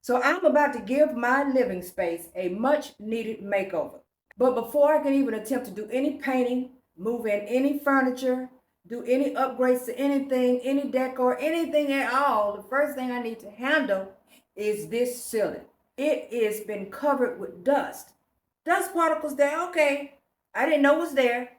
So I'm about to give my living space a much needed makeover. But before I can even attempt to do any painting, move in any furniture, do any upgrades to anything, any decor, anything at all, the first thing I need to handle is this ceiling. It has been covered with dust. Dust particles there, okay. I didn't know it was there,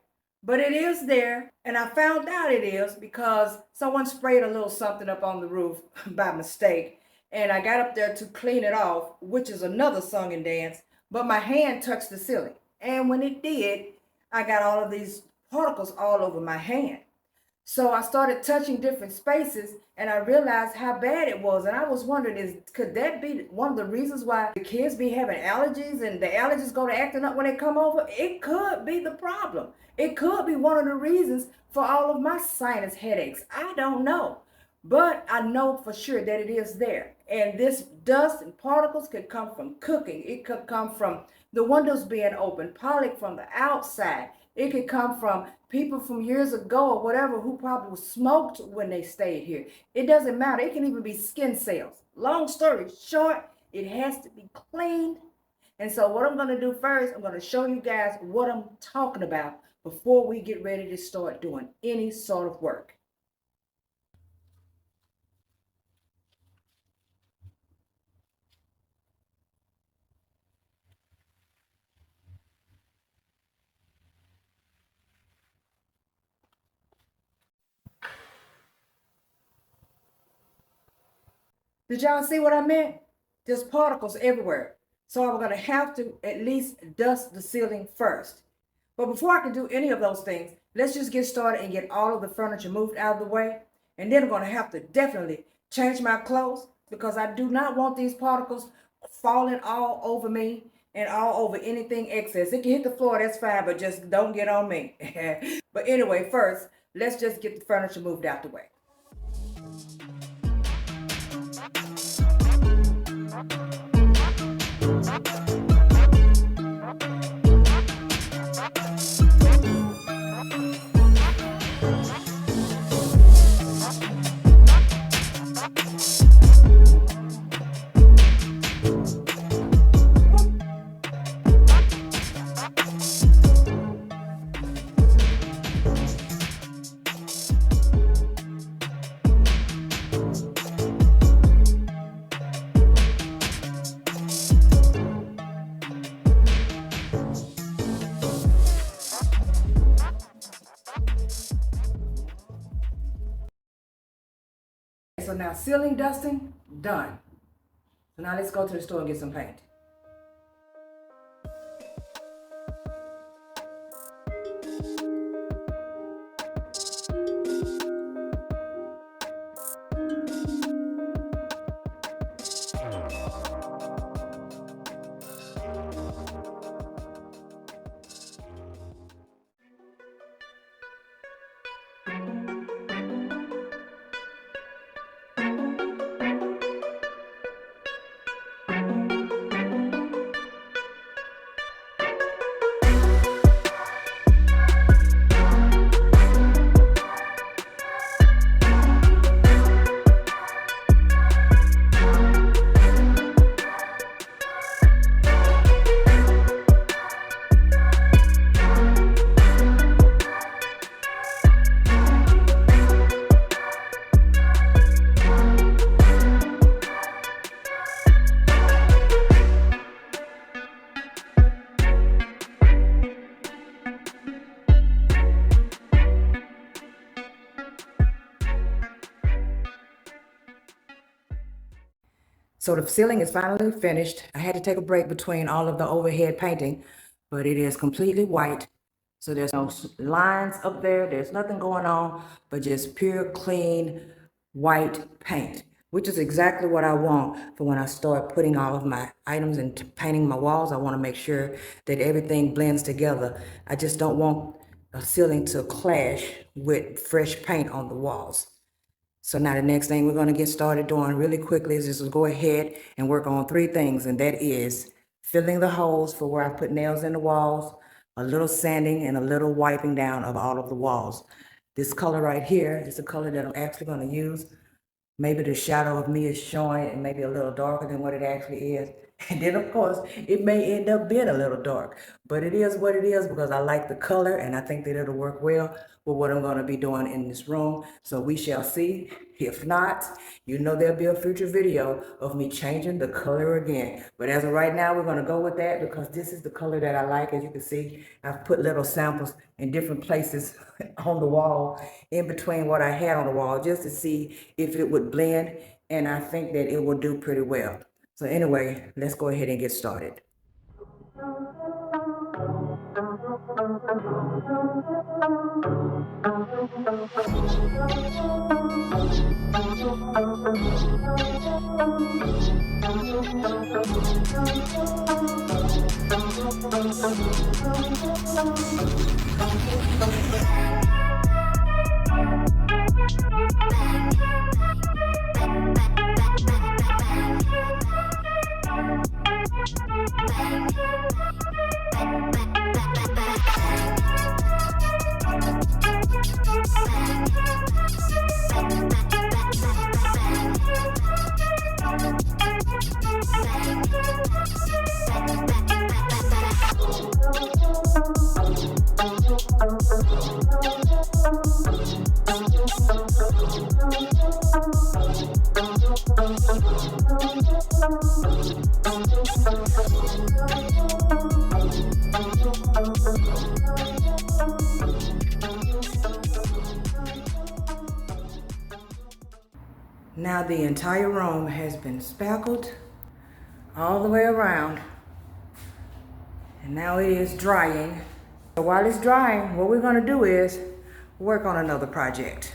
but it is there. And I found out it is because someone sprayed a little something up on the roof by mistake. And I got up there to clean it off, which is another song and dance. But my hand touched the ceiling. And when it did, I got all of these particles all over my hand. So I started touching different spaces and I realized how bad it was. And I was wondering, could that be one of the reasons why the kids be having allergies and the allergies go to acting up when they come over? It could be the problem. It could be one of the reasons for all of my sinus headaches. I don't know. But I know for sure that it is there. And this dust and particles could come from cooking. It could come from the windows being open, pollen from the outside. It could come from people from years ago or whatever who probably smoked when they stayed here. It doesn't matter. It can even be skin cells. Long story short, it has to be cleaned. And so what I'm going to do first, I'm going to show you guys what I'm talking about before we get ready to start doing any sort of work. Did y'all see what I meant? There's particles everywhere. So I'm going to have to at least dust the ceiling first. But before I can do any of those things, let's just get started and get all of the furniture moved out of the way. And then I'm going to have to definitely change my clothes because I do not want these particles falling all over me and all over anything excess. It can hit the floor, that's fine, but just don't get on me. But anyway, first, let's just get the furniture moved out the way. So now ceiling dusting, done. So now let's go to the store and get some paint. So the ceiling is finally finished. I had to take a break between all of the overhead painting, but it is completely white. So there's no lines up there. There's nothing going on, but just pure, clean, white paint, which is exactly what I want for when I start putting all of my items and painting my walls. I want to make sure that everything blends together. I just don't want a ceiling to clash with fresh paint on the walls. So now the next thing we're going to get started doing really quickly is just go ahead and work on three things, and that is filling the holes for where I put nails in the walls, a little sanding, and a little wiping down of all of the walls. This color right here is the color that I'm actually going to use maybe the shadow of me is showing and maybe a little darker than what it actually is. And then of course, it may end up being a little dark, but it is what it is because I like the color and I think that it'll work well with what I'm gonna be doing in this room. So we shall see. If not, you know there'll be a future video of me changing the color again. But as of right now, we're gonna go with that because this is the color that I like. As you can see, I've put little samples in different places on the wall, in between what I had on the wall, just to see if it would blend, and I think that it will do pretty well. So anyway, let's go ahead and get started. Now the entire room has been spackled all the way around, and now it is drying. So while it's drying, what we're gonna do is work on another project.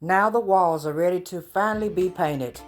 Now the walls are ready to finally be painted.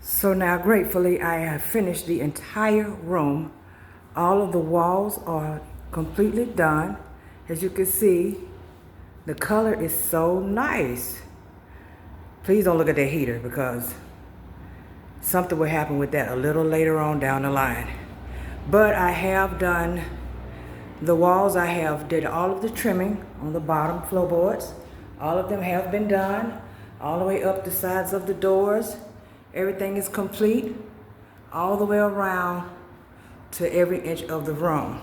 So now gratefully I have finished the entire room. All of the walls are completely done. As you can see, the color is so nice. Please don't look at that heater because something will happen with that a little later on down the line. But I have done the walls. I have did all of the trimming on the bottom floorboards. All of them have been done, all the way up the sides of the doors. Everything is complete, all the way around to every inch of the room.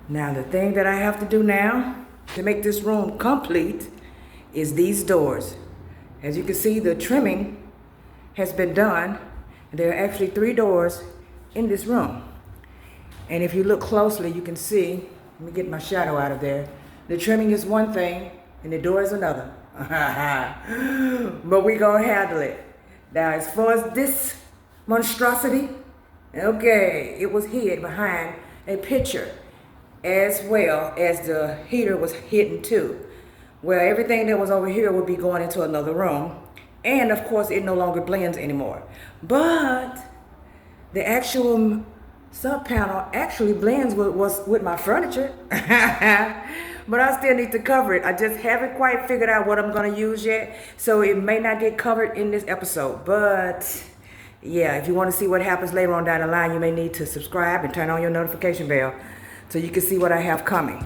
Now the thing that I have to do now to make this room complete is these doors. As you can see, the trimming has been done. There are actually 3 doors in this room. And if you look closely, you can see, let me get my shadow out of there. The trimming is one thing and the door is another. But we gonna handle it. Now, as far as this monstrosity, okay, it was hid behind a picture as well as the heater was hidden too. Well, everything that was over here would be going into another room. And of course, it no longer blends anymore. But the actual sub panel actually blends with my furniture. But I still need to cover it. I just haven't quite figured out what I'm going to use yet. So it may not get covered in this episode. But yeah, if you want to see what happens later on down the line, you may need to subscribe and turn on your notification bell so you can see what I have coming.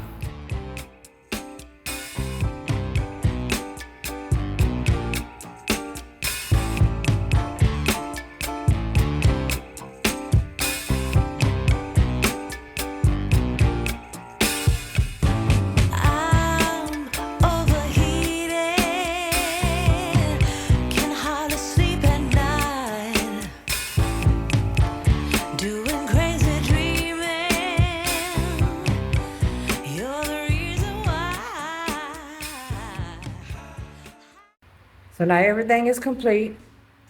So now everything is complete.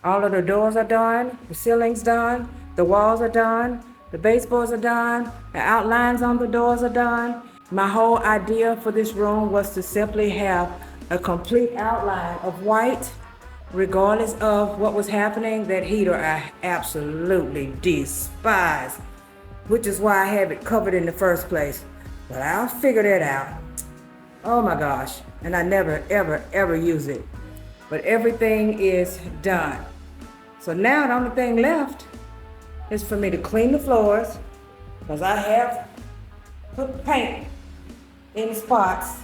All of the doors are done, the ceiling's done, the walls are done, the baseboards are done, the outlines on the doors are done. My whole idea for this room was to simply have a complete outline of white, regardless of what was happening. That heater I absolutely despise, which is why I have it covered in the first place. But I'll figure that out. Oh my gosh, and I never, ever, ever use it. But everything is done. So now the only thing left is for me to clean the floors, because I have put paint in spots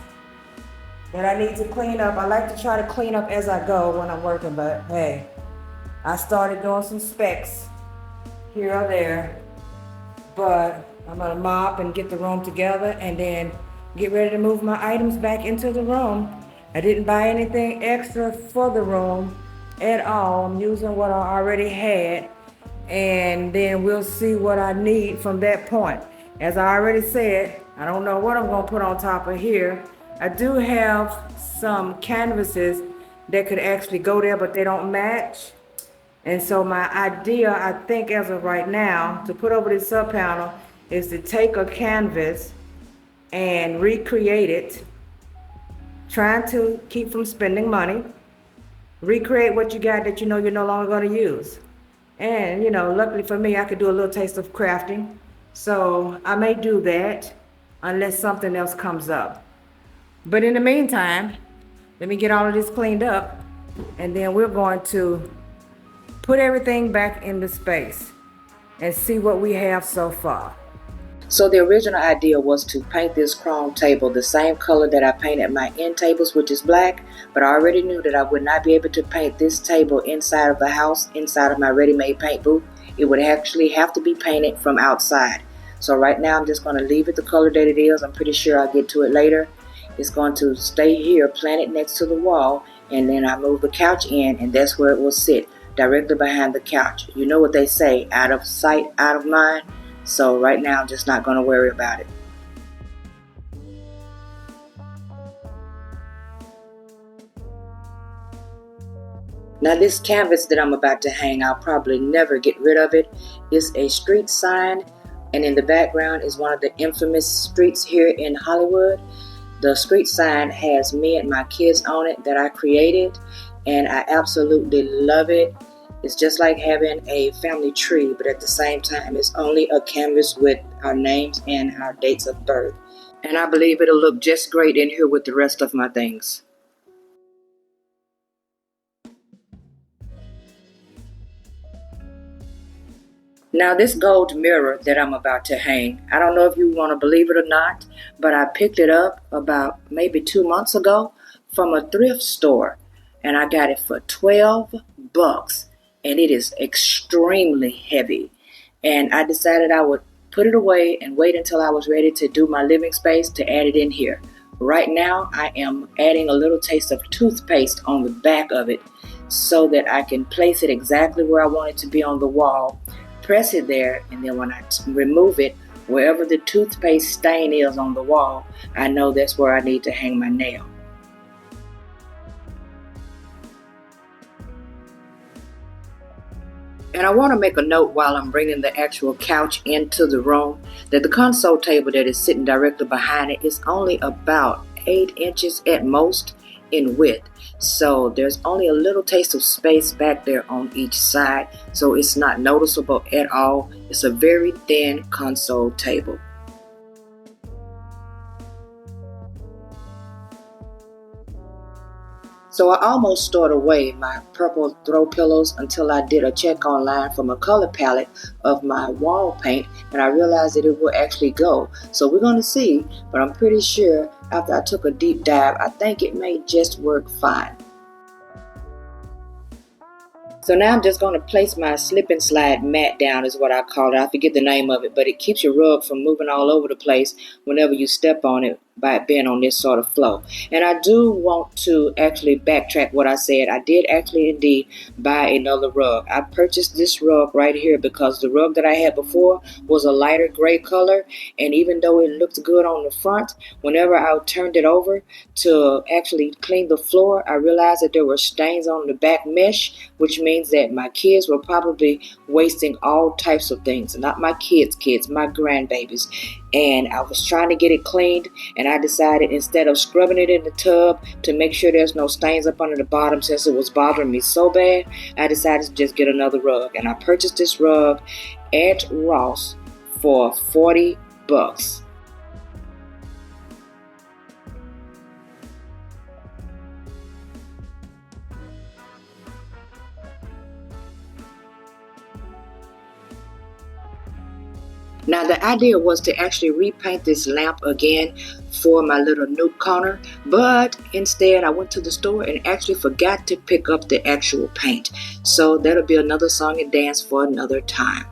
that I need to clean up. I like to try to clean up as I go when I'm working, but hey, I started doing some specks here or there, but I'm gonna mop and get the room together and then get ready to move my items back into the room. I didn't buy anything extra for the room at all. I'm using what I already had, and then we'll see what I need from that point. As I already said, I don't know what I'm gonna put on top of here. I do have some canvases that could actually go there, but they don't match. And so my idea, I think as of right now, to put over this sub panel is to take a canvas and recreate it, trying to keep from spending money, recreate what you got that you know you're no longer going to use. And, you know, luckily for me, I could do a little taste of crafting. So I may do that unless something else comes up. But in the meantime, let me get all of this cleaned up, and then we're going to put everything back into space and see what we have so far. So the original idea was to paint this chrome table the same color that I painted my end tables, which is black, but I already knew that I would not be able to paint this table inside of the house, inside of my ready-made paint booth. It would actually have to be painted from outside. So right now I'm just going to leave it the color that it is. I'm pretty sure I'll get to it later. It's going to stay here, planted next to the wall, and then I move the couch in, and that's where it will sit, directly behind the couch. You know what they say, out of sight, out of mind. So right now, I'm just not going to worry about it. Now this canvas that I'm about to hang, I'll probably never get rid of it. It's a street sign, and in the background is one of the infamous streets here in Hollywood. The street sign has me and my kids on it that I created, and I absolutely love it. It's just like having a family tree, but at the same time, it's only a canvas with our names and our dates of birth. And I believe it'll look just great in here with the rest of my things. Now this gold mirror that I'm about to hang, I don't know if you want to believe it or not, but I picked it up about maybe 2 months ago from a thrift store, and I got it for $12. And it is extremely heavy. And I decided I would put it away and wait until I was ready to do my living space to add it in here. Right now, I am adding a little taste of toothpaste on the back of it so that I can place it exactly where I want it to be on the wall, press it there, and then when I remove it, wherever the toothpaste stain is on the wall, I know that's where I need to hang my nail. And I want to make a note while I'm bringing the actual couch into the room that the console table that is sitting directly behind it is only about 8 inches at most in width. So there's only a little taste of space back there on each side. So it's not noticeable at all. It's a very thin console table. So I almost stored away my purple throw pillows until I did a check online from a color palette of my wall paint, and I realized that it will actually go. So we're going to see, but I'm pretty sure after I took a deep dive, I think it may just work fine. So now I'm just going to place my slip and slide mat down is what I call it. I forget the name of it, but it keeps your rug from moving all over the place whenever you step on it by it being on this sort of flow. And I do want to actually backtrack what I said. I did actually indeed buy another rug. I purchased this rug right here because the rug that I had before was a lighter gray color. And even though it looked good on the front, whenever I turned it over to actually clean the floor, I realized that there were stains on the back mesh, which means that my kids were probably wasting all types of things. Not my kids, my grandbabies. And I was trying to get it cleaned, and I decided instead of scrubbing it in the tub to make sure there's no stains up under the bottom, since it was bothering me so bad, I decided to just get another rug. And I purchased this rug at Ross for $40. Now the idea was to actually repaint this lamp again for my little nook corner, but instead I went to the store and actually forgot to pick up the actual paint. So that'll be another song and dance for another time.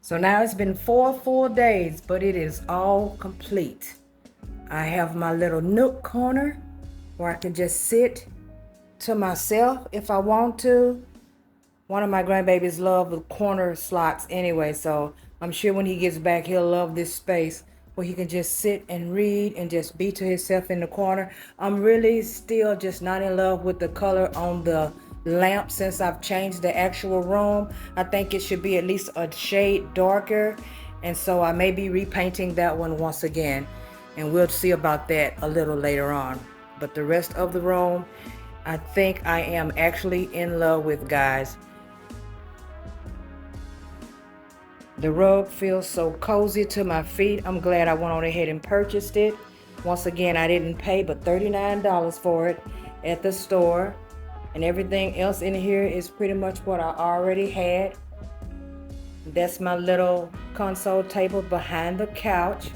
So now it's been 4 full days, but it is all complete. I have my little nook corner where I can just sit to myself if I want to. One of my grandbabies love the corner slots anyway, so I'm sure when he gets back, he'll love this space where he can just sit and read and just be to himself in the corner. I'm really still just not in love with the color on the lamp since I've changed the actual room. I think it should be at least a shade darker, and so I may be repainting that one once again, and we'll see about that a little later on. But the rest of the room, I think I am actually in love with, guys. The rug feels so cozy to my feet. I'm glad I went on ahead and purchased it. Once again, I didn't pay but $39 for it at the store. And everything else in here is pretty much what I already had. That's my little console table behind the couch.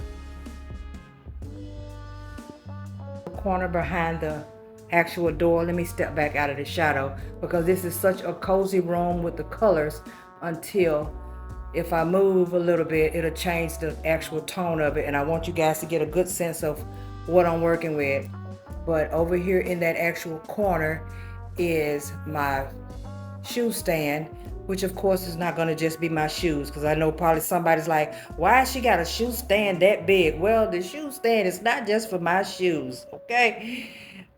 Corner behind the actual door. Let me step back out of the shadow because this is such a cozy room with the colors until if I move a little bit, it'll change the actual tone of it. And I want you guys to get a good sense of what I'm working with. But over here in that actual corner is my shoe stand, which of course is not going to just be my shoes, because I know probably somebody's like, why she got a shoe stand that big? Well, the shoe stand is not just for my shoes, okay?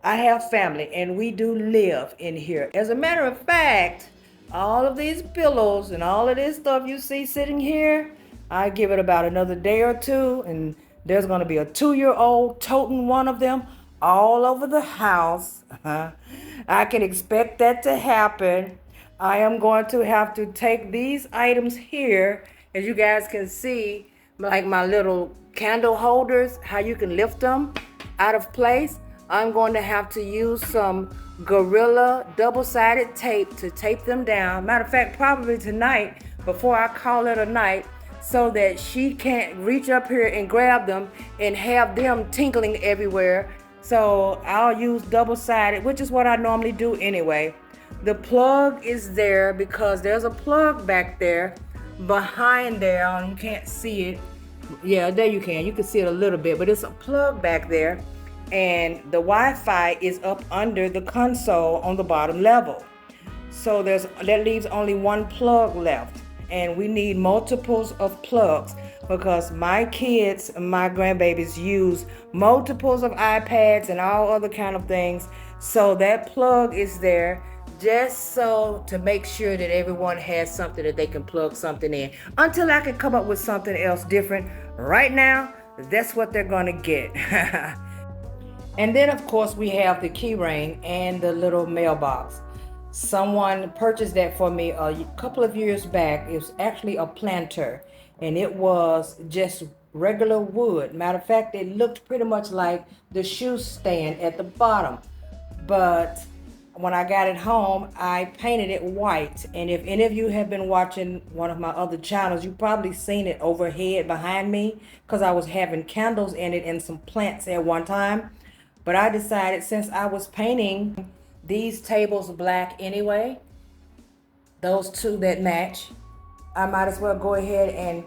I have family and we do live in here. As a matter of fact, all of these pillows and all of this stuff you see sitting here, I give it about another day or two and there's going to be a 2-year-old toting one of them all over the house. I can expect that to happen. I am going to have to take these items here, as you guys can see, like my little candle holders, how you can lift them out of place. I'm going to have to use some Gorilla double-sided tape to tape them down. Matter of fact, probably tonight before I call it a night, so that she can't reach up here and grab them and have them tinkling everywhere. So I'll use double-sided, which is what I normally do anyway. The plug is there because there's a plug back there behind there. You can't see it. Yeah, there you can. You can see it a little bit, but it's a plug back there. And the Wi-Fi is up under the console on the bottom level. So that leaves only one plug left. And we need multiples of plugs because my kids, my grandbabies use multiples of iPads and all other kind of things. So that plug is there just so to make sure that everyone has something that they can plug something in until I can come up with something else different. Right now, that's what they're gonna get. And then of course we have the key ring and the little mailbox. Someone purchased that for me a couple of years back. It was actually a planter and it was just regular wood. Matter of fact, it looked pretty much like the shoe stand at the bottom. But when I got it home, I painted it white. And if any of you have been watching one of my other channels, you've probably seen it overhead behind me because I was having candles in it and some plants at one time. But I decided since I was painting these tables black anyway, those two that match, I might as well go ahead and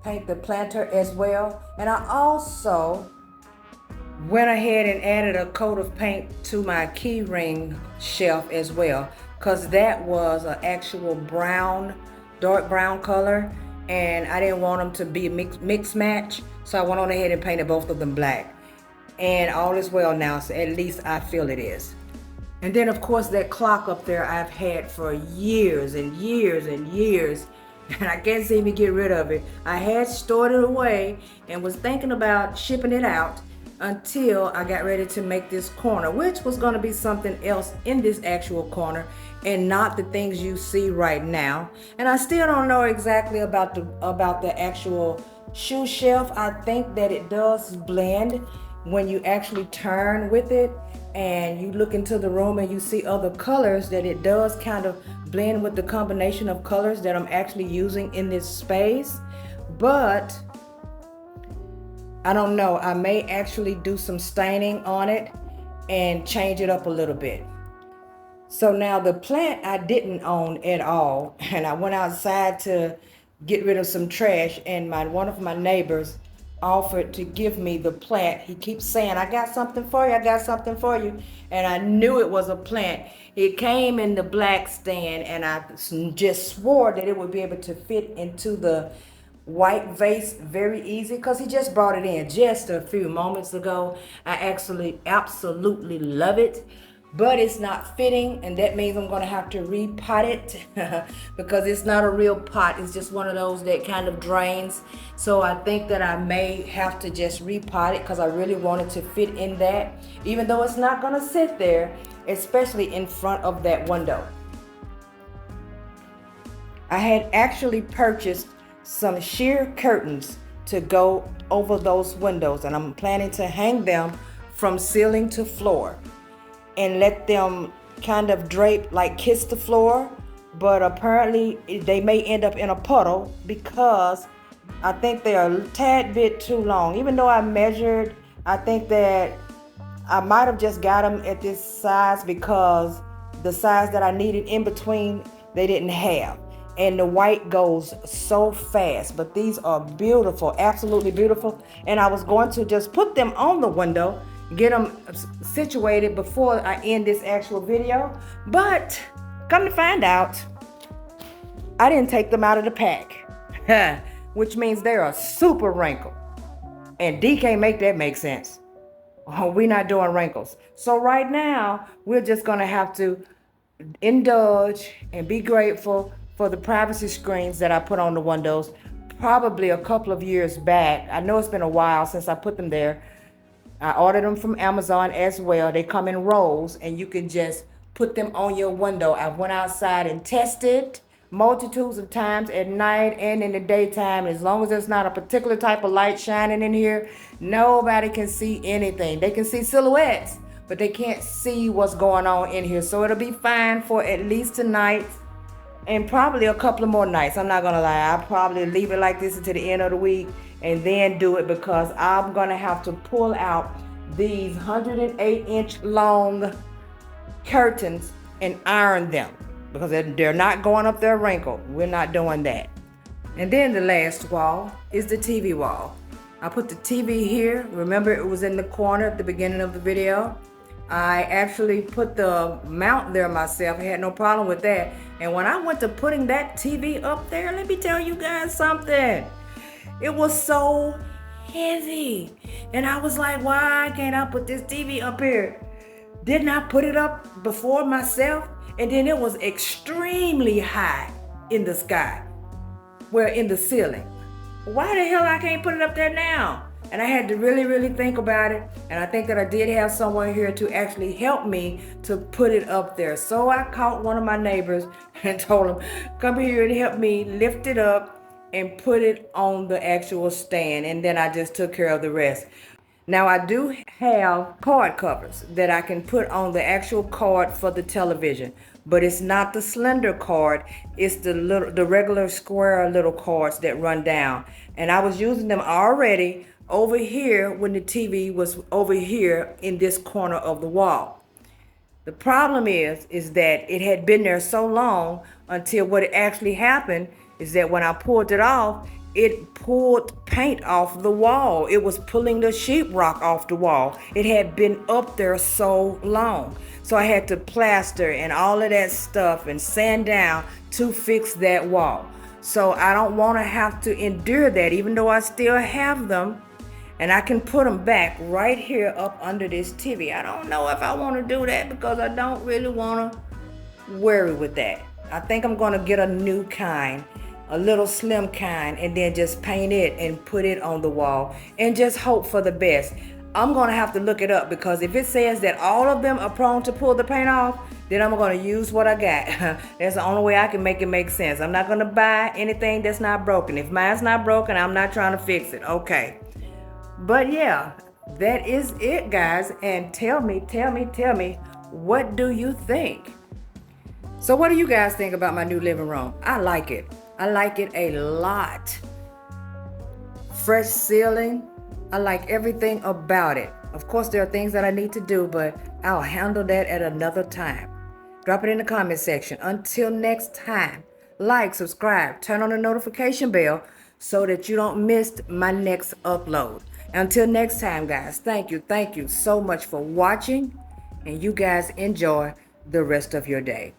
paint the planter as well. And I also went ahead and added a coat of paint to my key ring shelf as well, because that was an actual brown, dark brown color, and I didn't want them to be mix match, so I went on ahead and painted both of them black. And all is well now, so at least I feel it is. And then of course that clock up there I've had for years and years and years, and I can't seem to get rid of it. I had stored it away and was thinking about shipping it out until I got ready to make this corner, which was going to be something else in this actual corner and not the things you see right now. And I still don't know exactly about the actual shoe shelf. I think that it does blend when you actually turn with it and you look into the room and you see other colors, that it does kind of blend with the combination of colors that I'm actually using in this space. But I don't know, I may actually do some staining on it and change it up a little bit. So now the plant I didn't own at all, and I went outside to get rid of some trash, and one of my neighbors offered to give me the plant. He keeps saying, I got something for you, I got something for you. And I knew it was a plant. It came in the black stand, and I just swore that it would be able to fit into the white vase very easy, because he just brought it in just a few moments ago. I actually absolutely love it, but it's not fitting, and that means I'm going to have to repot it because it's not a real pot. It's just one of those that kind of drains. So I think that I may have to just repot it because I really want it to fit in that, even though it's not going to sit there, especially in front of that window. I had actually purchased some sheer curtains to go over those windows, and I'm planning to hang them from ceiling to floor and let them kind of drape, like kiss the floor. But apparently they may end up in a puddle because I think they are a tad bit too long. Even though I measured, I think that I might have just got them at this size because the size that I needed in between they didn't have. And the white goes so fast. But these are beautiful, absolutely beautiful. And I was going to just put them on the window, get them situated before I end this actual video. But come to find out, I didn't take them out of the pack, which means they are super wrinkled. And D can't make that make sense. We're not doing wrinkles. So right now, we're just going to have to indulge and be grateful for the privacy screens that I put on the windows probably a couple of years back. I know it's been a while since I put them there. I ordered them from Amazon as well. They come in rolls and you can just put them on your window. I went outside and tested multitudes of times at night and in the daytime. As long as there's not a particular type of light shining in here, nobody can see anything. They can see silhouettes, but they can't see what's going on in here. So it'll be fine for at least tonight and probably a couple of more nights. I'm not gonna lie, I'll probably leave it like this until the end of the week and then do it, because I'm gonna have to pull out these 108-inch long curtains and iron them, because they're not going up there wrinkled. We're not doing that. And then the last wall is the TV wall. I put the TV here. Remember, it was in the corner at the beginning of the video. I actually put the mount there myself. I had no problem with that. And when I went to putting that TV up there, let me tell you guys something. It was so heavy. And I was like, why can't I put this TV up here? Didn't I put it up before myself? And then it was extremely high in the sky, well, in the ceiling. Why the hell I can't put it up there now? And I had to really think about it. And I think that I did have someone here to actually help me to put it up there. So I called one of my neighbors and told him, come here and help me lift it up and put it on the actual stand. And then I just took care of the rest. Now I do have cord covers that I can put on the actual cord for the television, but it's not the slender cord, it's the regular square little cords that run down. And I was using them already over here when the TV was over here in this corner of the wall. The problem is that it had been there so long until what actually happened is that when I pulled it off, it pulled paint off the wall. It was pulling the sheetrock off the wall. It had been up there so long. So I had to plaster and all of that stuff and sand down to fix that wall. So I don't want to have to endure that, even though I still have them. And I can put them back right here up under this TV. I don't know if I want to do that because I don't really want to worry with that. I think I'm going to get a new kind, a little slim kind, and then just paint it and put it on the wall and just hope for the best. I'm going to have to look it up, because if it says that all of them are prone to pull the paint off, then I'm going to use what I got. That's the only way I can make it make sense. I'm not going to buy anything that's not broken. If mine's not broken, I'm not trying to fix it. Okay. But yeah, that is it, guys. And tell me, what do you think? So what do you guys think about my new living room? I like it. I like it a lot. Fresh ceiling. I like everything about it. Of course, there are things that I need to do, but I'll handle that at another time. Drop it in the comment section. Until next time, like, subscribe, turn on the notification bell so that you don't miss my next upload. Until next time, guys, thank you so much for watching, and you guys enjoy the rest of your day.